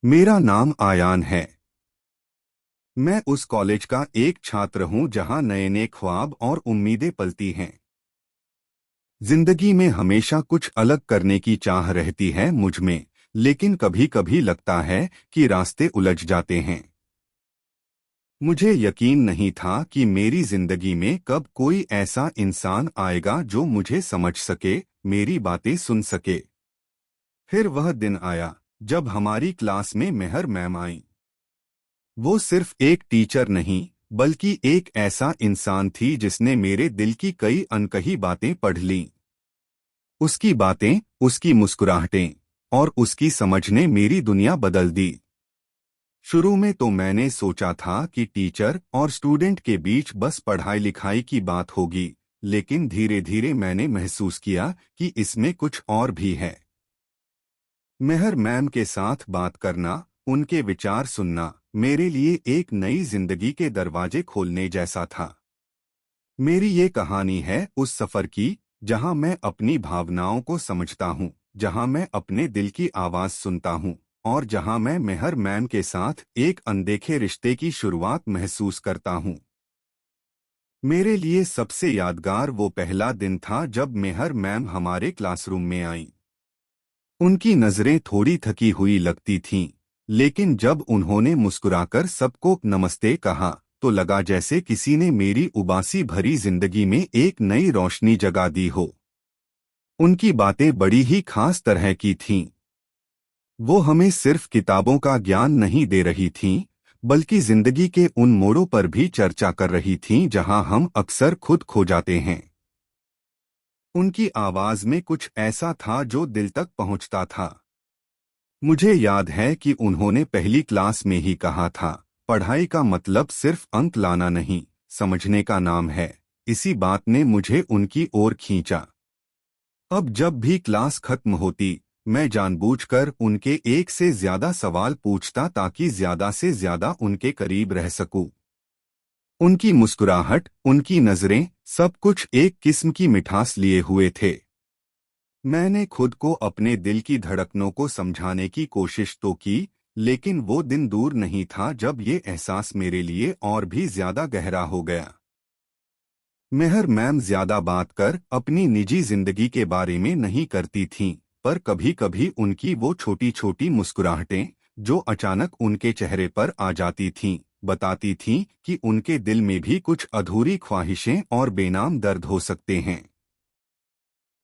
मेरा नाम आयान है। मैं उस कॉलेज का एक छात्र हूं जहां नए नए ख्वाब और उम्मीदें पलती हैं। जिंदगी में हमेशा कुछ अलग करने की चाह रहती है मुझ में, लेकिन कभी कभी लगता है कि रास्ते उलझ जाते हैं। मुझे यकीन नहीं था कि मेरी जिंदगी में कब कोई ऐसा इंसान आएगा जो मुझे समझ सके, मेरी बातें सुन सके। फिर वह दिन आया जब हमारी क्लास में मेहर मैम आई। वो सिर्फ एक टीचर नहीं, बल्कि एक ऐसा इंसान थी जिसने मेरे दिल की कई अनकही बातें पढ़ लीं। उसकी बातें, उसकी मुस्कुराहटें और उसकी समझ ने मेरी दुनिया बदल दी। शुरू में तो मैंने सोचा था कि टीचर और स्टूडेंट के बीच बस पढ़ाई लिखाई की बात होगी, लेकिन धीरे धीरे मैंने महसूस किया कि इसमें कुछ और भी है। मेहर मैम के साथ बात करना, उनके विचार सुनना, मेरे लिए एक नई जिंदगी के दरवाजे खोलने जैसा था। मेरी ये कहानी है उस सफर की जहां मैं अपनी भावनाओं को समझता हूं, जहां मैं अपने दिल की आवाज सुनता हूं और जहां मैं मेहर मैम के साथ एक अनदेखे रिश्ते की शुरुआत महसूस करता हूं। मेरे लिए सबसे यादगार वो पहला दिन था जब मेहर मैम हमारे क्लासरूम में आईं। उनकी नजरें थोड़ी थकी हुई लगती थीं, लेकिन जब उन्होंने मुस्कुराकर सबको नमस्ते कहा तो लगा जैसे किसी ने मेरी उबासी भरी जिंदगी में एक नई रोशनी जगा दी हो। उनकी बातें बड़ी ही खास तरह की थीं। वो हमें सिर्फ किताबों का ज्ञान नहीं दे रही थीं, बल्कि जिंदगी के उन मोड़ों पर भी चर्चा कर रही थीं जहां हम अक्सर खुद खो जाते हैं। उनकी आवाज में कुछ ऐसा था जो दिल तक पहुंचता था। मुझे याद है कि उन्होंने पहली क्लास में ही कहा था, पढ़ाई का मतलब सिर्फ अंक लाना नहीं, समझने का नाम है। इसी बात ने मुझे उनकी ओर खींचा। अब जब भी क्लास खत्म होती, मैं जानबूझकर उनके एक से ज्यादा सवाल पूछता ताकि ज्यादा से ज्यादा उनके करीब रह सकूं। उनकी मुस्कुराहट, उनकी नजरें, सब कुछ एक किस्म की मिठास लिए हुए थे। मैंने खुद को अपने दिल की धड़कनों को समझाने की कोशिश तो की, लेकिन वो दिन दूर नहीं था जब ये एहसास मेरे लिए और भी ज्यादा गहरा हो गया। मेहर मैम ज्यादा बात कर अपनी निजी जिंदगी के बारे में नहीं करती थीं, पर कभी कभी उनकी वो छोटी छोटी मुस्कुराहटें, जो अचानक उनके चेहरे पर आ जाती थीं, बताती थीं कि उनके दिल में भी कुछ अधूरी ख्वाहिशें और बेनाम दर्द हो सकते हैं।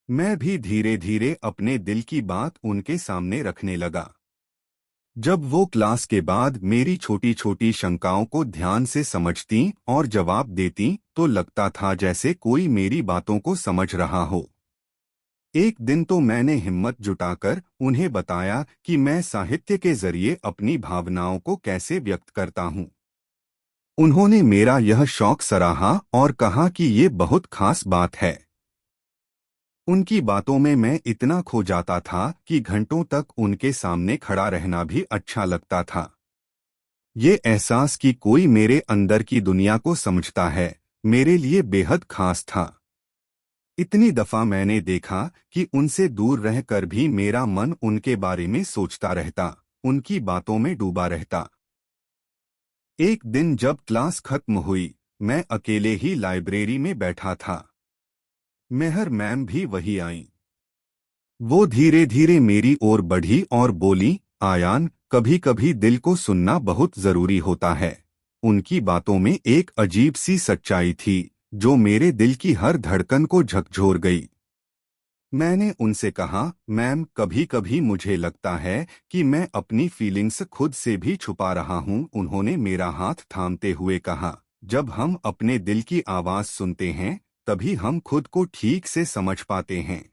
मैं भी धीरे धीरे अपने दिल की बात उनके सामने रखने लगा। जब वो क्लास के बाद मेरी छोटी छोटी शंकाओं को ध्यान से समझती और जवाब देती तो लगता था जैसे कोई मेरी बातों को समझ रहा हो। एक दिन तो मैंने हिम्मत जुटाकर उन्हें बताया कि मैं साहित्य के जरिए अपनी भावनाओं को कैसे व्यक्त करता हूँ। उन्होंने मेरा यह शौक सराहा और कहा कि ये बहुत खास बात है। उनकी बातों में मैं इतना खो जाता था कि घंटों तक उनके सामने खड़ा रहना भी अच्छा लगता था। ये एहसास कि कोई मेरे अंदर की दुनिया को समझता है, मेरे लिए बेहद खास था। इतनी दफा मैंने देखा कि उनसे दूर रहकर भी मेरा मन उनके बारे में सोचता रहता, उनकी बातों में डूबा रहता। एक दिन जब क्लास खत्म हुई, मैं अकेले ही लाइब्रेरी में बैठा था। मेहर मैम भी वही आईं। वो धीरे धीरे मेरी ओर बढ़ी और बोली, आयान, कभी कभी दिल को सुनना बहुत जरूरी होता है। उनकी बातों में एक अजीब सी सच्चाई थी जो मेरे दिल की हर धड़कन को झकझोर गई। मैंने उनसे कहा, मैम, कभी कभी मुझे लगता है कि मैं अपनी फीलिंग्स खुद से भी छुपा रहा हूँ। उन्होंने मेरा हाथ थामते हुए कहा, जब हम अपने दिल की आवाज सुनते हैं तभी हम खुद को ठीक से समझ पाते हैं।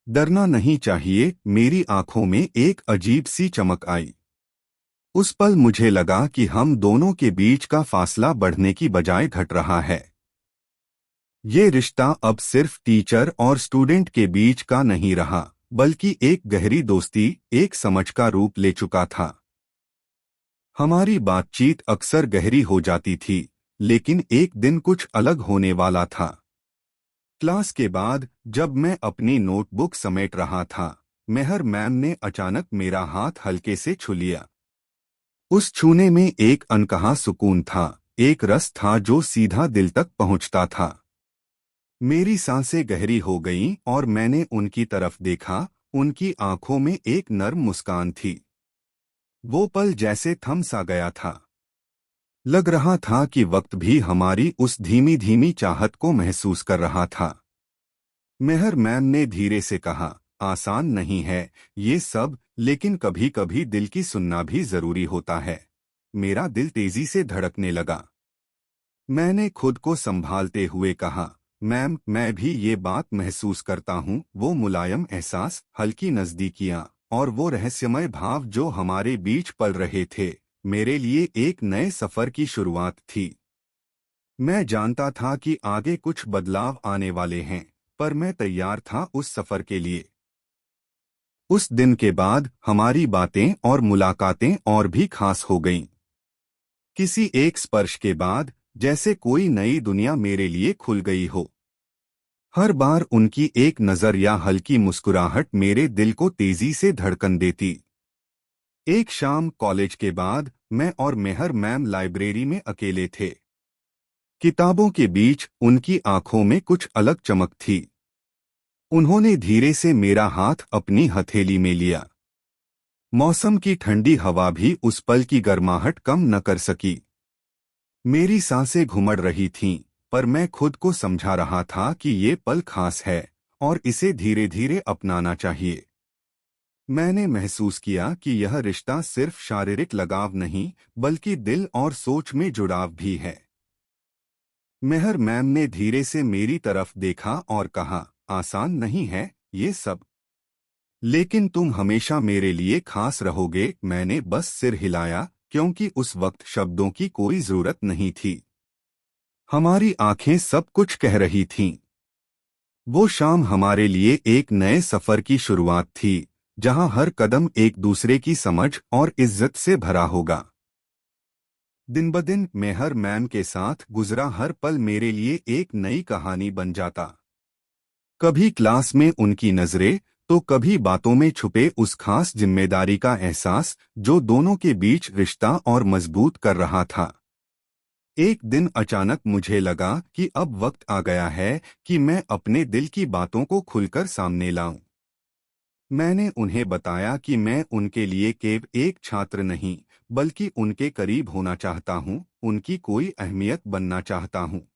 डरना नहीं चाहिए। मेरी आंखों में एक अजीब सी चमक आई। उस पल मुझे लगा कि हम दोनों के बीच का फासला बढ़ने की बजाय घट रहा है। ये रिश्ता अब सिर्फ टीचर और स्टूडेंट के बीच का नहीं रहा, बल्कि एक गहरी दोस्ती, एक समझ का रूप ले चुका था। हमारी बातचीत अक्सर गहरी हो जाती थी, लेकिन एक दिन कुछ अलग होने वाला था। क्लास के बाद जब मैं अपनी नोटबुक समेट रहा था, मेहर मैम ने अचानक मेरा हाथ हल्के से छू लिया। उस छूने में एक अनकहा सुकून था, एक रस था जो सीधा दिल तक पहुंचता था। मेरी सांसें गहरी हो गईं और मैंने उनकी तरफ देखा। उनकी आंखों में एक नर्म मुस्कान थी। वो पल जैसे थम सा गया था। लग रहा था कि वक्त भी हमारी उस धीमी धीमी चाहत को महसूस कर रहा था। मेहर मैम ने धीरे से कहा, आसान नहीं है ये सब, लेकिन कभी कभी दिल की सुनना भी जरूरी होता है। मेरा दिल तेजी से धड़कने लगा। मैंने खुद को संभालते हुए कहा, मैम मैं भी ये बात महसूस करता हूँ। वो मुलायम एहसास, हल्की नजदीकियाँ और वो रहस्यमय भाव जो हमारे बीच पल रहे थे, मेरे लिए एक नए सफर की शुरुआत थी। मैं जानता था कि आगे कुछ बदलाव आने वाले हैं, पर मैं तैयार था उस सफर के लिए। उस दिन के बाद हमारी बातें और मुलाकातें और भी खास हो गईं। किसी एक स्पर्श के बाद जैसे कोई नई दुनिया मेरे लिए खुल गई हो। हर बार उनकी एक नजर या हल्की मुस्कुराहट मेरे दिल को तेजी से धड़कन देती। एक शाम कॉलेज के बाद मैं और मेहर मैम लाइब्रेरी में अकेले थे। किताबों के बीच उनकी आंखों में कुछ अलग चमक थी। उन्होंने धीरे से मेरा हाथ अपनी हथेली में लिया। मौसम की ठंडी हवा भी उस पल की गर्माहट कम न कर सकी। मेरी सांसें घुमड़ रही थीं, पर मैं खुद को समझा रहा था कि ये पल खास है और इसे धीरे धीरे अपनाना चाहिए। मैंने महसूस किया कि यह रिश्ता सिर्फ शारीरिक लगाव नहीं, बल्कि दिल और सोच में जुड़ाव भी है। मेहर मैम ने धीरे से मेरी तरफ देखा और कहा, आसान नहीं है ये सब, लेकिन तुम हमेशा मेरे लिए खास रहोगे। मैंने बस सिर हिलाया, क्योंकि उस वक्त शब्दों की कोई जरूरत नहीं थी। हमारी आंखें सब कुछ कह रही थीं। वो शाम हमारे लिए एक नए सफर की शुरुआत थी, जहां हर कदम एक दूसरे की समझ और इज्जत से भरा होगा। दिन ब दिन मेहर मैम के साथ गुजरा हर पल मेरे लिए एक नई कहानी बन जाता। कभी क्लास में उनकी नजरें, तो कभी बातों में छुपे उस खास जिम्मेदारी का एहसास जो दोनों के बीच रिश्ता और मजबूत कर रहा था। एक दिन अचानक मुझे लगा कि अब वक्त आ गया है कि मैं अपने दिल की बातों को खुलकर सामने लाऊं। मैंने उन्हें बताया कि मैं उनके लिए केवल एक छात्र नहीं, बल्कि उनके करीब होना चाहता हूँ, उनकी कोई अहमियत बनना चाहता हूँ।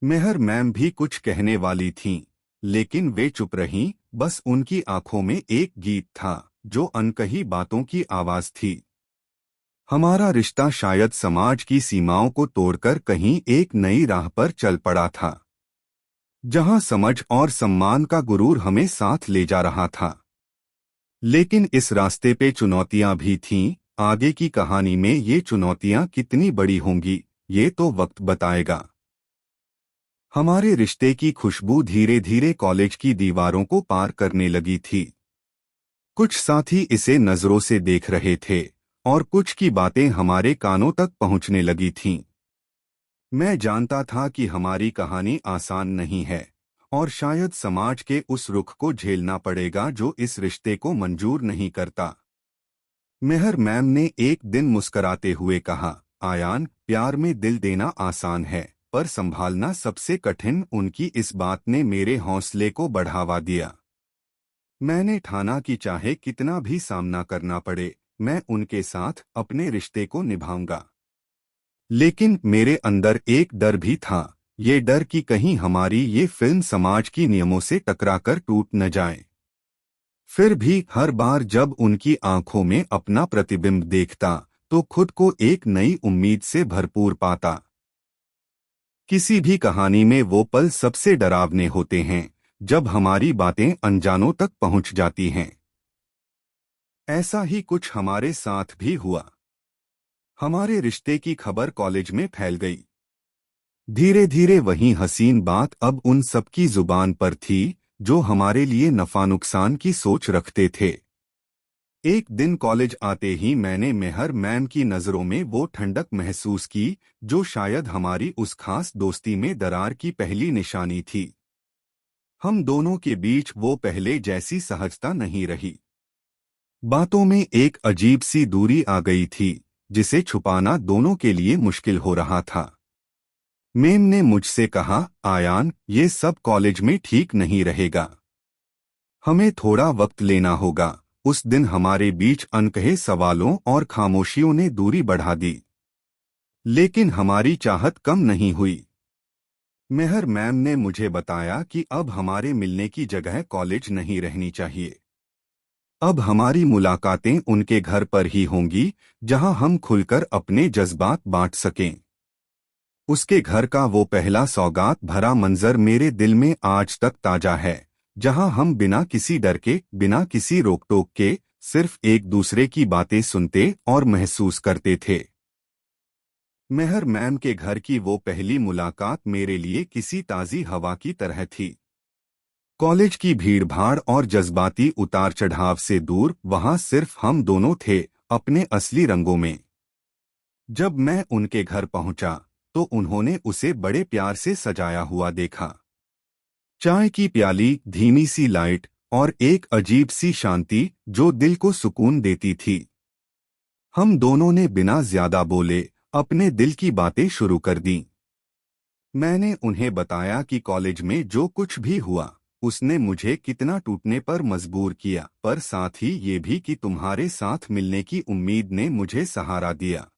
मेहर मैम भी कुछ कहने वाली थीं, लेकिन वे चुप रहीं। बस उनकी आंखों में एक गीत था, जो अनकही बातों की आवाज थी। हमारा रिश्ता शायद समाज की सीमाओं को तोड़कर कहीं एक नई राह पर चल पड़ा था, जहां समझ और सम्मान का गुरूर हमें साथ ले जा रहा था। लेकिन इस रास्ते पे चुनौतियां भी थीं। आगे की कहानी में ये चुनौतियां कितनी बड़ी होंगी, ये तो वक्त बताएगा। हमारे रिश्ते की खुशबू धीरे धीरे कॉलेज की दीवारों को पार करने लगी थी। कुछ साथी इसे नजरों से देख रहे थे और कुछ की बातें हमारे कानों तक पहुंचने लगी थीं। मैं जानता था कि हमारी कहानी आसान नहीं है और शायद समाज के उस रुख को झेलना पड़ेगा जो इस रिश्ते को मंजूर नहीं करता। मेहर मैम ने एक दिन मुस्कराते हुए कहा, आयान, प्यार में दिल देना आसान है, पर संभालना सबसे कठिन। उनकी इस बात ने मेरे हौसले को बढ़ावा दिया। मैंने ठाना कि चाहे कितना भी सामना करना पड़े, मैं उनके साथ अपने रिश्ते को निभाऊंगा। लेकिन मेरे अंदर एक डर भी था, ये डर कि कहीं हमारी ये फिल्म समाज की नियमों से टकराकर टूट न जाए। फिर भी हर बार जब उनकी आंखों में अपना प्रतिबिंब देखता, तो खुद को एक नई उम्मीद से भरपूर पाता। किसी भी कहानी में वो पल सबसे डरावने होते हैं, जब हमारी बातें अनजानों तक पहुंच जाती हैं। ऐसा ही कुछ हमारे साथ भी हुआ। हमारे रिश्ते की खबर कॉलेज में फैल गई। धीरे धीरे वही हसीन बात अब उन सबकी जुबान पर थी, जो हमारे लिए नफा नुकसान की सोच रखते थे। एक दिन कॉलेज आते ही मैंने मेहर मैम की नज़रों में वो ठंडक महसूस की, जो शायद हमारी उस खास दोस्ती में दरार की पहली निशानी थी। हम दोनों के बीच वो पहले जैसी सहजता नहीं रही। बातों में एक अजीब सी दूरी आ गई थी, जिसे छुपाना दोनों के लिए मुश्किल हो रहा था। मेम ने मुझसे कहा, आयान, ये सब कॉलेज में ठीक नहीं रहेगा। हमें थोड़ा वक्त लेना होगा। उस दिन हमारे बीच अनकहे सवालों और खामोशियों ने दूरी बढ़ा दी। लेकिन हमारी चाहत कम नहीं हुई। मेहर मैम ने मुझे बताया कि अब हमारे मिलने की जगह कॉलेज नहीं रहनी चाहिए। अब हमारी मुलाकातें उनके घर पर ही होंगी, जहां हम खुलकर अपने जज्बात बांट सकें। उसके घर का वो पहला सौगात भरा मंजर मेरे दिल में आज तक ताजा है, जहां हम बिना किसी डर के, बिना किसी रोक-टोक के, सिर्फ एक दूसरे की बातें सुनते और महसूस करते थे। मेहर मैम के घर की वो पहली मुलाकात मेरे लिए किसी ताज़ी हवा की तरह थी। कॉलेज की भीड़-भाड़ और जज्बाती उतार-चढ़ाव से दूर वहां सिर्फ हम दोनों थे, अपने असली रंगों में। जब मैं उनके घर पहुंचा, तो उन्होंने उसे बड़े प्यार से सजाया हुआ देखा। चाय की प्याली, धीमी सी लाइट और एक अजीब सी शांति जो दिल को सुकून देती थी। हम दोनों ने बिना ज्यादा बोले अपने दिल की बातें शुरू कर दी। मैंने उन्हें बताया कि कॉलेज में जो कुछ भी हुआ, उसने मुझे कितना टूटने पर मजबूर किया, पर साथ ही ये भी कि तुम्हारे साथ मिलने की उम्मीद ने मुझे सहारा दिया।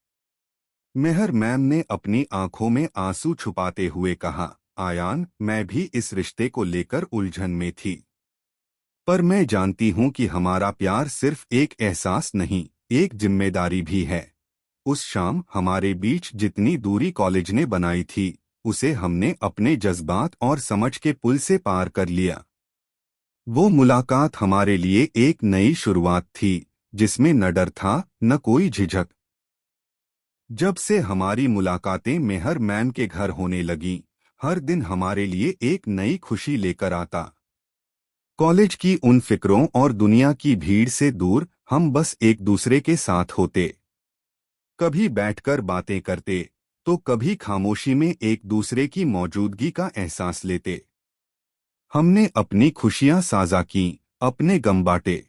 मेहर मैम ने अपनी आंखों में आंसू छुपाते हुए कहा, आयान, मैं भी इस रिश्ते को लेकर उलझन में थी। पर मैं जानती हूँ कि हमारा प्यार सिर्फ एक एहसास नहीं, एक जिम्मेदारी भी है। उस शाम हमारे बीच जितनी दूरी कॉलेज ने बनाई थी, उसे हमने अपने जज्बात और समझ के पुल से पार कर लिया। वो मुलाकात हमारे लिए एक नई शुरुआत थी, जिसमें न डर था, न कोई झिझक। जब से हमारी मुलाकातें मेहर मैम के घर होने लगीं, हर दिन हमारे लिए एक नई खुशी लेकर आता। कॉलेज की उन फिक्रों और दुनिया की भीड़ से दूर हम बस एक दूसरे के साथ होते। कभी बैठकर बातें करते, तो कभी खामोशी में एक दूसरे की मौजूदगी का एहसास लेते। हमने अपनी खुशियां साझा कीं, अपने गम बांटे।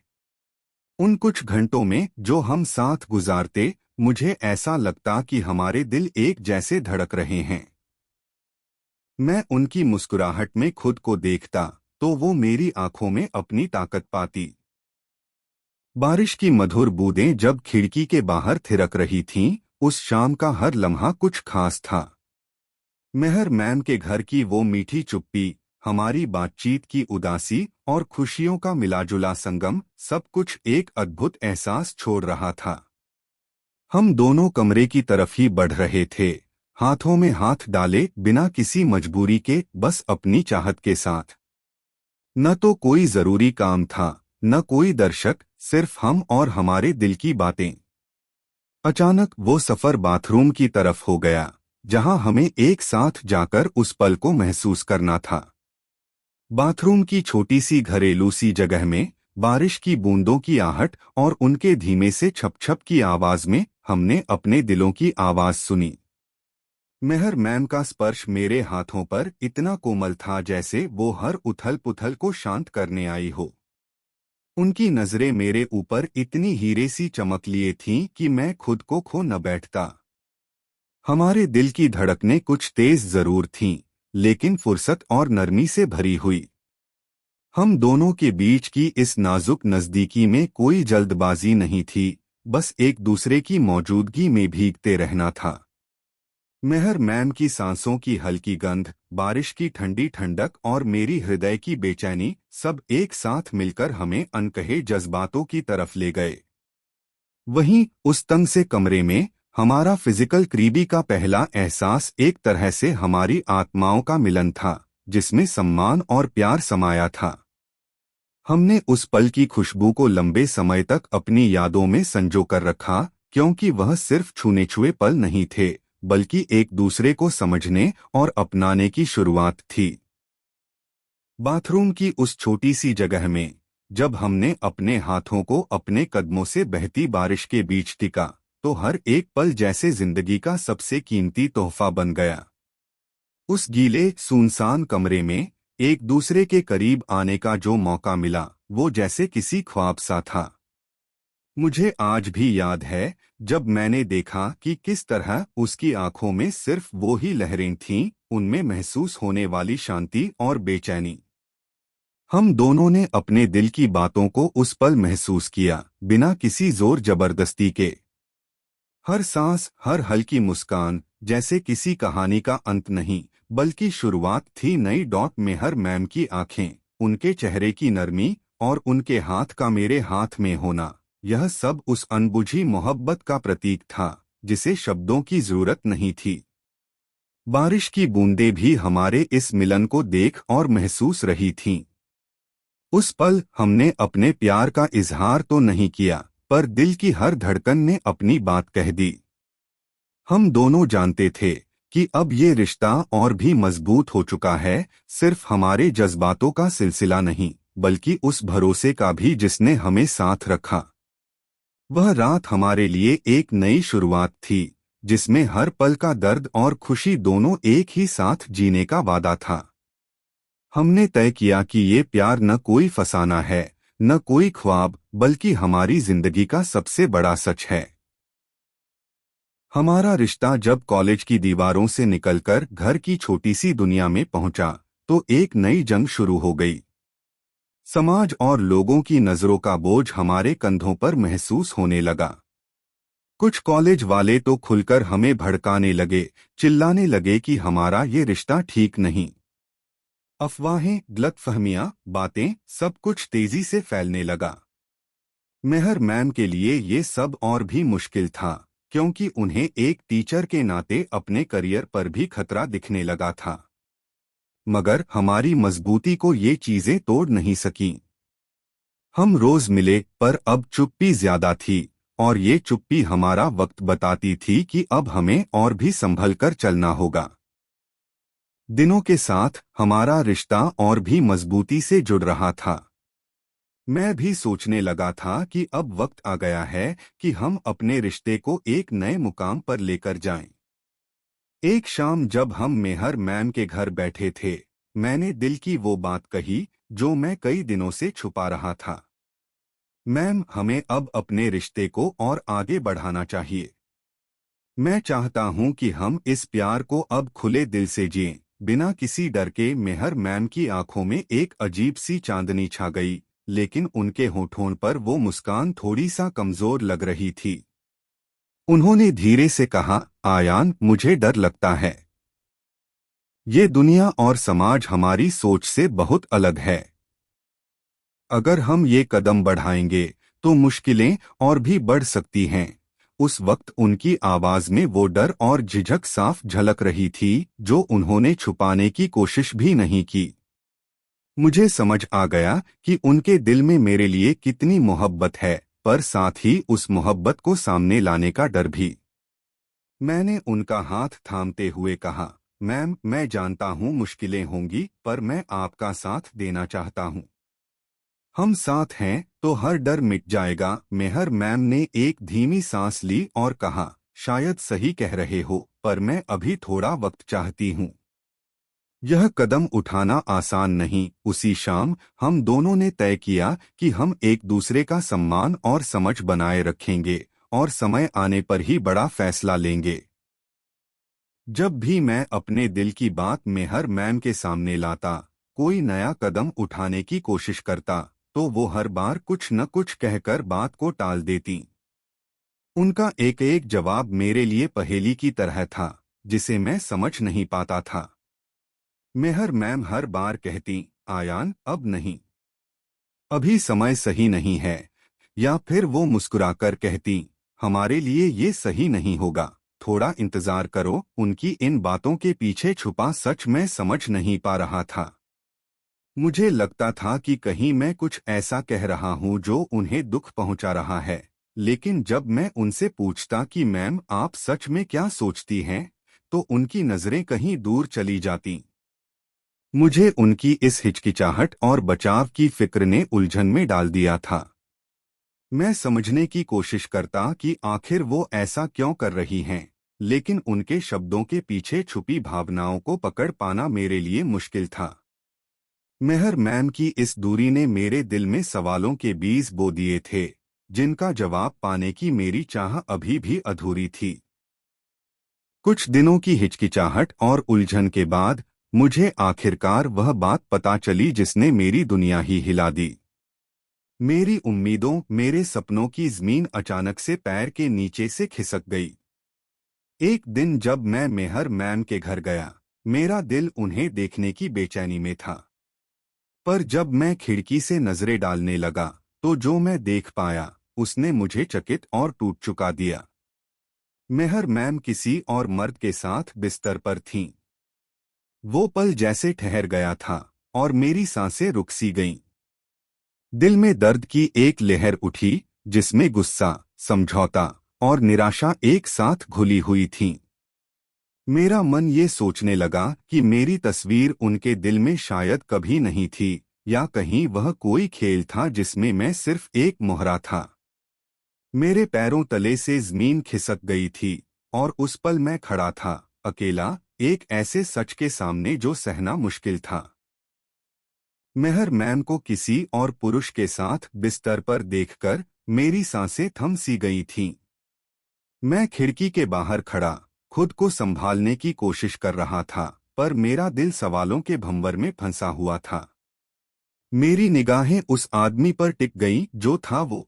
उन कुछ घंटों में जो हम साथ गुजारते, मुझे ऐसा लगता कि हमारे दिल एक जैसे धड़क रहे हैं। मैं उनकी मुस्कुराहट में खुद को देखता, तो वो मेरी आंखों में अपनी ताकत पाती। बारिश की मधुर बूंदें जब खिड़की के बाहर थिरक रही थीं, उस शाम का हर लम्हा कुछ खास था। मेहर मैम के घर की वो मीठी चुप्पी, हमारी बातचीत की उदासी और खुशियों का मिलाजुला संगम, सब कुछ एक अद्भुत एहसास छोड़ रहा था। हम दोनों कमरे की तरफ ही बढ़ रहे थे, हाथों में हाथ डाले, बिना किसी मजबूरी के, बस अपनी चाहत के साथ। न तो कोई जरूरी काम था, न कोई दर्शक, सिर्फ हम और हमारे दिल की बातें। अचानक वो सफर बाथरूम की तरफ हो गया, जहां हमें एक साथ जाकर उस पल को महसूस करना था। बाथरूम की छोटी सी घरेलू सी जगह में, बारिश की बूंदों की आहट और उनके धीमे से छप-छप की आवाज में हमने अपने दिलों की आवाज सुनी। मेहर मैम का स्पर्श मेरे हाथों पर इतना कोमल था जैसे वो हर उथल-पुथल को शांत करने आई हो। उनकी नजरें मेरे ऊपर इतनी हीरे सी चमक लिए थीं कि मैं खुद को खो न बैठता। हमारे दिल की धड़कनें कुछ तेज जरूर थीं, लेकिन फुर्सत और नरमी से भरी हुई। हम दोनों के बीच की इस नाजुक नजदीकी में कोई जल्दबाजी नहीं थी, बस एक दूसरे की मौजूदगी में भीगते रहना था। मेहर मैम की सांसों की हल्की गंध, बारिश की ठंडी ठंडक और मेरी हृदय की बेचैनी, सब एक साथ मिलकर हमें अनकहे जज्बातों की तरफ ले गए। वहीं उस तंग से कमरे में हमारा फिजिकल करीबी का पहला एहसास एक तरह से हमारी आत्माओं का मिलन था, जिसमें सम्मान और प्यार समाया था। हमने उस पल की खुशबू को लंबे समय तक अपनी यादों में संजो कर रखा, क्योंकि वह सिर्फ छूने छुए पल नहीं थे, बल्कि एक दूसरे को समझने और अपनाने की शुरुआत थी। बाथरूम की उस छोटी सी जगह में, जब हमने अपने हाथों को अपने कदमों से बहती बारिश के बीच टिका, तो हर एक पल जैसे जिंदगी का सबसे कीमती तोहफा बन गया। उस गीले, सुनसान कमरे में एक दूसरे के करीब आने का जो मौका मिला वो जैसे किसी ख्वाब सा था। मुझे आज भी याद है जब मैंने देखा कि किस तरह उसकी आंखों में सिर्फ वो ही लहरें थीं, उनमें महसूस होने वाली शांति और बेचैनी। हम दोनों ने अपने दिल की बातों को उस पल महसूस किया, बिना किसी जोर जबरदस्ती के। हर सांस, हर हल्की मुस्कान, जैसे किसी कहानी का अंत नहीं, बल्कि शुरुआत थी नई। मेहर मैम की आंखें, उनके चेहरे की नरमी और उनके हाथ का मेरे हाथ में होना, यह सब उस अनबुझी मोहब्बत का प्रतीक था जिसे शब्दों की जरूरत नहीं थी। बारिश की बूंदें भी हमारे इस मिलन को देख और महसूस रही थीं। उस पल हमने अपने प्यार का इजहार तो नहीं किया, पर दिल की हर धड़कन ने अपनी बात कह दी। हम दोनों जानते थे कि अब ये रिश्ता और भी मजबूत हो चुका है, सिर्फ हमारे जज्बातों का सिलसिला नहीं, बल्कि उस भरोसे का भी जिसने हमें साथ रखा। वह रात हमारे लिए एक नई शुरुआत थी, जिसमें हर पल का दर्द और खुशी दोनों एक ही साथ जीने का वादा था। हमने तय किया कि ये प्यार न कोई फसाना है, न कोई ख्वाब, बल्कि हमारी जिंदगी का सबसे बड़ा सच है। हमारा रिश्ता जब कॉलेज की दीवारों से निकलकर घर की छोटी सी दुनिया में पहुंचा, तो एक नई जंग शुरू हो गई। समाज और लोगों की नजरों का बोझ हमारे कंधों पर महसूस होने लगा। कुछ कॉलेज वाले तो खुलकर हमें भड़काने लगे, चिल्लाने लगे कि हमारा ये रिश्ता ठीक नहीं। अफवाहें, गलतफहमियां, बातें, सब कुछ तेजी से फैलने लगा। मेहर मैम के लिए ये सब और भी मुश्किल था, क्योंकि उन्हें एक टीचर के नाते अपने करियर पर भी खतरा दिखने लगा था। मगर हमारी मजबूती को ये चीजें तोड़ नहीं सकीं। हम रोज मिले, पर अब चुप्पी ज्यादा थी, और ये चुप्पी हमारा वक्त बताती थी कि अब हमें और भी संभल कर चलना होगा। दिनों के साथ हमारा रिश्ता और भी मजबूती से जुड़ रहा था। मैं भी सोचने लगा था कि अब वक्त आ गया है कि हम अपने रिश्ते को एक नए मुकाम पर लेकर जाएं। एक शाम जब हम मेहर मैम के घर बैठे थे, मैंने दिल की वो बात कही जो मैं कई दिनों से छुपा रहा था। मैम, हमें अब अपने रिश्ते को और आगे बढ़ाना चाहिए। मैं चाहता हूं कि हम इस प्यार को अब खुले दिल से जिएं, बिना किसी डर के। मेहर मैम की आंखों में एक अजीब सी चांदनी छा गई, लेकिन उनके होठों पर वो मुस्कान थोड़ी सा कमजोर लग रही थी। उन्होंने धीरे से कहा, आयान, मुझे डर लगता है। ये दुनिया और समाज हमारी सोच से बहुत अलग है। अगर हम ये कदम बढ़ाएंगे तो मुश्किलें और भी बढ़ सकती हैं। उस वक्त उनकी आवाज में वो डर और झिझक साफ झलक रही थी, जो उन्होंने छुपाने की कोशिश भी नहीं की। मुझे समझ आ गया कि उनके दिल में मेरे लिए कितनी मोहब्बत है, पर साथ ही उस मोहब्बत को सामने लाने का डर भी। मैंने उनका हाथ थामते हुए कहा, मैम, मैं जानता हूँ मुश्किलें होंगी, पर मैं आपका साथ देना चाहता हूँ। हम साथ हैं तो हर डर मिट जाएगा। मेहर मैम ने एक धीमी सांस ली और कहा, शायद सही कह रहे हो, पर मैं अभी थोड़ा वक्त चाहती हूँ। यह कदम उठाना आसान नहीं। उसी शाम हम दोनों ने तय किया कि हम एक दूसरे का सम्मान और समझ बनाए रखेंगे, और समय आने पर ही बड़ा फैसला लेंगे। जब भी मैं अपने दिल की बात मेहर मैम के सामने लाता, कोई नया कदम उठाने की कोशिश करता, तो वो हर बार कुछ न कुछ कहकर बात को टाल देती। उनका एक एक जवाब मेरे लिए पहेली की तरह था, जिसे मैं समझ नहीं पाता था। मेहर मैम हर बार कहती, आयान, अब नहीं, अभी समय सही नहीं है। या फिर वो मुस्कुराकर कहती, हमारे लिए ये सही नहीं होगा, थोड़ा इंतजार करो। उनकी इन बातों के पीछे छुपा सच मैं समझ नहीं पा रहा था। मुझे लगता था कि कहीं मैं कुछ ऐसा कह रहा हूं जो उन्हें दुख पहुंचा रहा है, लेकिन जब मैं उनसे पूछता कि मैम, आप सच में क्या सोचती हैं, तो उनकी नजरें कहीं दूर चली जातीं। मुझे उनकी इस हिचकिचाहट और बचाव की फिक्र ने उलझन में डाल दिया था। मैं समझने की कोशिश करता कि आखिर वो ऐसा क्यों कर रही हैं, लेकिन उनके शब्दों के पीछे छुपी भावनाओं को पकड़ पाना मेरे लिए मुश्किल था। मेहर मैम की इस दूरी ने मेरे दिल में सवालों के बीज बो दिए थे, जिनका जवाब पाने की मेरी चाह अभी भी अधूरी थी। कुछ दिनों की हिचकिचाहट और उलझन के बाद मुझे आखिरकार वह बात पता चली जिसने मेरी दुनिया ही हिला दी। मेरी उम्मीदों, मेरे सपनों की जमीन अचानक से पैर के नीचे से खिसक गई। एक दिन जब मैं मेहर मैम के घर गया, मेरा दिल उन्हें देखने की बेचैनी में था। पर जब मैं खिड़की से नजरें डालने लगा, तो जो मैं देख पाया उसने मुझे चकित और टूट चुका दिया। मेहर मैम किसी और मर्द के साथ बिस्तर पर थीं। वो पल जैसे ठहर गया था और मेरी सांसें रुक सी गईं। दिल में दर्द की एक लहर उठी, जिसमें गुस्सा, समझौता और निराशा एक साथ घुली हुई थीं। मेरा मन ये सोचने लगा कि मेरी तस्वीर उनके दिल में शायद कभी नहीं थी, या कहीं वह कोई खेल था जिसमें मैं सिर्फ एक मोहरा था। मेरे पैरों तले से जमीन खिसक गई थी और उस पल मैं खड़ा था, अकेला, एक ऐसे सच के सामने जो सहना मुश्किल था। मेहर मैम को किसी और पुरुष के साथ बिस्तर पर देखकर मेरी सांसें थम सी गई थीं। मैं खिड़की के बाहर खड़ा खुद को संभालने की कोशिश कर रहा था, पर मेरा दिल सवालों के भंवर में फंसा हुआ था। मेरी निगाहें उस आदमी पर टिक गईं जो था वो।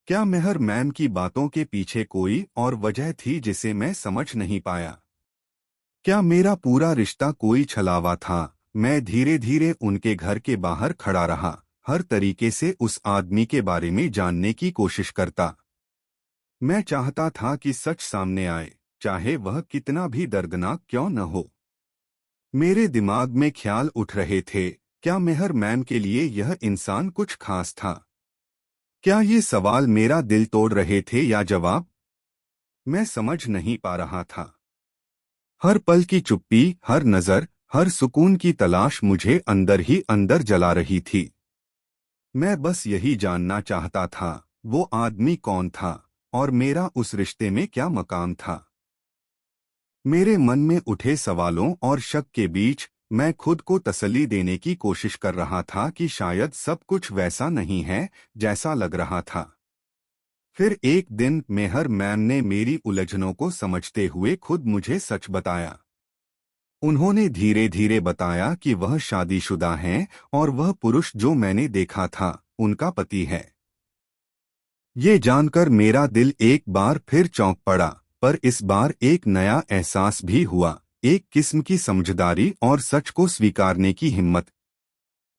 क्या मेहर मैम की बातों के पीछे कोई और वजह थी जिसे मैं समझ नहीं पाया? क्या मेरा पूरा रिश्ता कोई छलावा था? मैं धीरे धीरे उनके घर के बाहर खड़ा रहा, हर तरीके से उस आदमी के बारे में जानने की कोशिश करता। मैं चाहता था कि सच सामने आए, चाहे वह कितना भी दर्दनाक क्यों न हो। मेरे दिमाग में ख्याल उठ रहे थे, क्या मेहर मैम के लिए यह इंसान कुछ खास था? क्या ये सवाल मेरा दिल तोड़ रहे थे या जवाब? मैं समझ नहीं पा रहा था। हर पल की चुप्पी, हर नजर, हर सुकून की तलाश मुझे अंदर ही अंदर जला रही थी। मैं बस यही जानना चाहता था, वो आदमी कौन था और मेरा उस रिश्ते में क्या मकाम था। मेरे मन में उठे सवालों और शक के बीच मैं खुद को तसल्ली देने की कोशिश कर रहा था कि शायद सब कुछ वैसा नहीं है जैसा लग रहा था। फिर एक दिन मेहर मैम ने मेरी उलझनों को समझते हुए खुद मुझे सच बताया। उन्होंने धीरे धीरे बताया कि वह शादीशुदा हैं और वह पुरुष जो मैंने देखा था उनका पति है। ये जानकर मेरा दिल एक बार फिर चौंक पड़ा, पर इस बार एक नया एहसास भी हुआ, एक किस्म की समझदारी और सच को स्वीकारने की हिम्मत।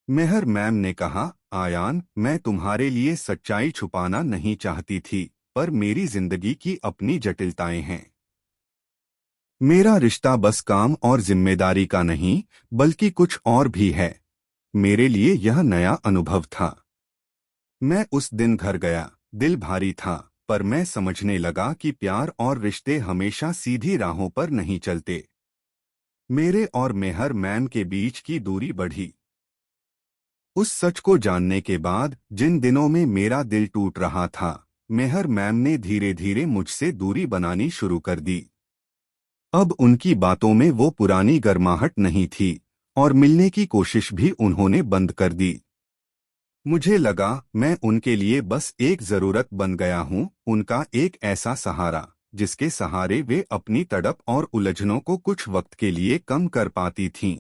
मेहर मैम ने कहा, आयान, मैं तुम्हारे लिए सच्चाई छुपाना नहीं चाहती थी, पर मेरी जिंदगी की अपनी जटिलताएं हैं। मेरा रिश्ता बस काम और जिम्मेदारी का नहीं, बल्कि कुछ और भी है। मेरे लिए यह नया अनुभव था। मैं उस दिन घर गया, दिल भारी था, पर मैं समझने लगा कि प्यार और रिश्ते हमेशा सीधी राहों पर नहीं चलते। मेरे और मेहर मैम के बीच की दूरी बढ़ी। उस सच को जानने के बाद जिन दिनों में मेरा दिल टूट रहा था, मेहर मैम ने धीरे धीरे मुझसे दूरी बनानी शुरू कर दी। अब उनकी बातों में वो पुरानी गर्माहट नहीं थी और मिलने की कोशिश भी उन्होंने बंद कर दी। मुझे लगा मैं उनके लिए बस एक जरूरत बन गया हूँ, उनका एक ऐसा सहारा जिसके सहारे वे अपनी तड़प और उलझनों को कुछ वक्त के लिए कम कर पाती थीं।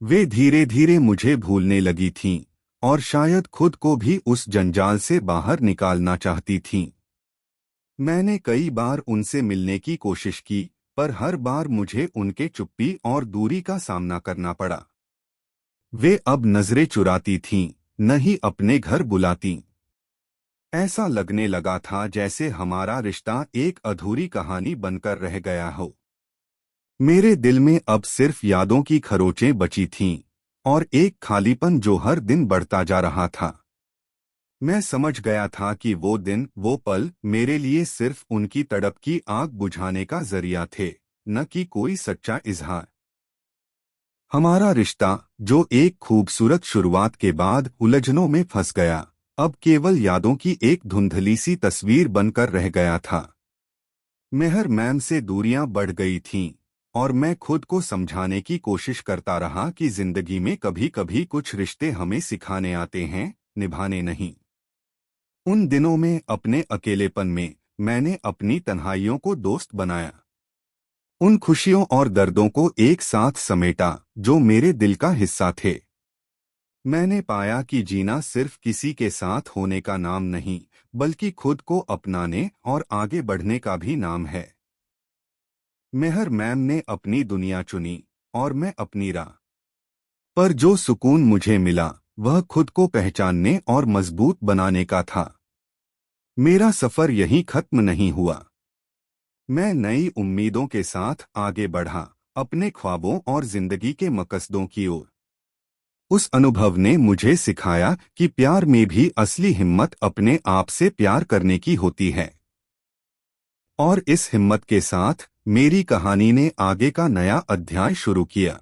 वे धीरे धीरे मुझे भूलने लगी थीं और शायद खुद को भी उस जंजाल से बाहर निकालना चाहती थीं। मैंने कई बार उनसे मिलने की कोशिश की, पर हर बार मुझे उनके चुप्पी और दूरी का सामना करना पड़ा। वे अब नजरें चुराती थीं, न ही अपने घर बुलाती। ऐसा लगने लगा था जैसे हमारा रिश्ता एक अधूरी कहानी बनकर रह गया हो। मेरे दिल में अब सिर्फ यादों की खरोंचें बची थीं और एक खालीपन जो हर दिन बढ़ता जा रहा था। मैं समझ गया था कि वो दिन, वो पल मेरे लिए सिर्फ उनकी तड़प की आग बुझाने का जरिया थे, न कि कोई सच्चा इजहार। हमारा रिश्ता, जो एक खूबसूरत शुरुआत के बाद उलझनों में फंस गया, अब केवल यादों की एक धुंधली सी तस्वीर बनकर रह गया था। मेहर मैम से दूरियां बढ़ गई थीं और मैं खुद को समझाने की कोशिश करता रहा कि जिंदगी में कभी कभी कुछ रिश्ते हमें सिखाने आते हैं, निभाने नहीं। उन दिनों में अपने अकेलेपन में मैंने अपनी तन्हाइयों को दोस्त बनाया, उन खुशियों और दर्दों को एक साथ समेटा जो मेरे दिल का हिस्सा थे। मैंने पाया कि जीना सिर्फ किसी के साथ होने का नाम नहीं, बल्कि खुद को अपनाने और आगे बढ़ने का भी नाम है। मेहर मैम ने अपनी दुनिया चुनी और मैं अपनी राह। पर जो सुकून मुझे मिला वह खुद को पहचानने और मजबूत बनाने का था। मेरा सफर यहीं खत्म नहीं हुआ। मैं नई उम्मीदों के साथ आगे बढ़ा, अपने ख्वाबों और जिंदगी के मकसदों की ओर। उस अनुभव ने मुझे सिखाया कि प्यार में भी असली हिम्मत अपने आप से प्यार करने की होती है। और इस हिम्मत के साथ मेरी कहानी ने आगे का नया अध्याय शुरू किया।